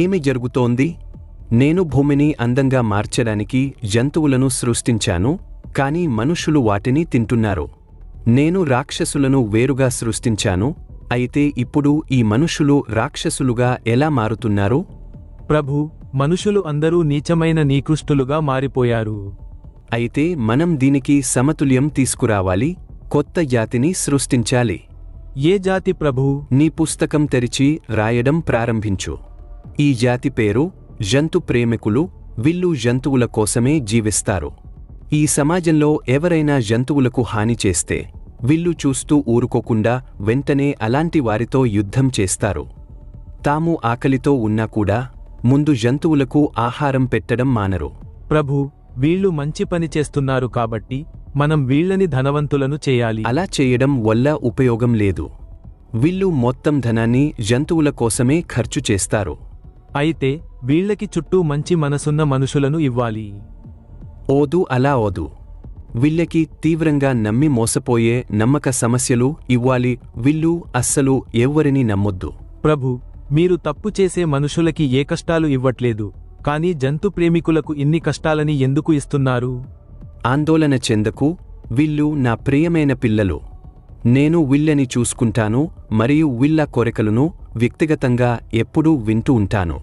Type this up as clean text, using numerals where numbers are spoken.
ఏమి జరుగుతోంది? నేను భూమిని అందంగా మార్చడానికి జంతువులను సృష్టించాను, కాని మనుషులు వాటిని తింటున్నారు. నేను రాక్షసులను వేరుగా సృష్టించాను, అయితే ఇప్పుడు ఈ మనుషులు రాక్షసులుగా ఎలా మారుతున్నారు? ప్రభూ, మనుషులు అందరూ నీచమైన నికృష్టులుగా మారిపోయారు. అయితే మనం దీనికి సమతుల్యం తీసుకురావాలి, కొత్త జాతిని సృష్టించాలి. ఏ జాతి ప్రభూ? నీ పుస్తకం తెరిచి రాయడం ప్రారంభించు. ఈ జాతి పేరు జంతు ప్రేమికులు. వీళ్ళు జంతువుల కోసమే జీవిస్తారు. ఈ సమాజంలో ఎవరైనా జంతువులకు హాని చేస్తే వీళ్ళు చూస్తూ ఊరుకోకుండా వెంటనే అలాంటి వారితో యుద్ధం చేస్తారు. తాము ఆకలితో ఉన్నా కూడా ముందు జంతువులకు ఆహారం పెట్టడం మానరు. ప్రభూ, వీళ్ళు మంచి పని చేస్తున్నారు కాబట్టి మనం వీళ్ళని ధనవంతులను చేయాలి. అలా చేయడం వల్ల ఉపయోగం లేదు. వీళ్ళు మొత్తం ధనాన్ని జంతువుల కోసమే ఖర్చు చేస్తారు. అయితే వీళ్ళకి చుట్టూ మంచి మనసున్న మనుషులను ఇవ్వాలి. ఓదు, అలా ఓదు. వీళ్ళకి తీవ్రంగా నమ్మి మోసపోయే నమ్మక సమస్యలు ఇవ్వాలి. వీళ్ళు అస్సలు ఎవ్వరినీ నమ్మొద్దు. ప్రభూ, మీరు తప్పు చేసే మనుషులకి ఏ కష్టాలు ఇవ్వట్లేదు, కానీ జంతు ప్రేమికులకు ఇన్ని కష్టాలని ఎందుకు ఇస్తున్నారు? ఆందోళన చెందకు, వీళ్ళు నా ప్రియమైన పిల్లలు. నేను వీళ్ళని చూసుకుంటాను మరియు వీళ్ళ కోరికలను వ్యక్తిగతంగా ఎప్పుడూ వింటూ ఉంటాను.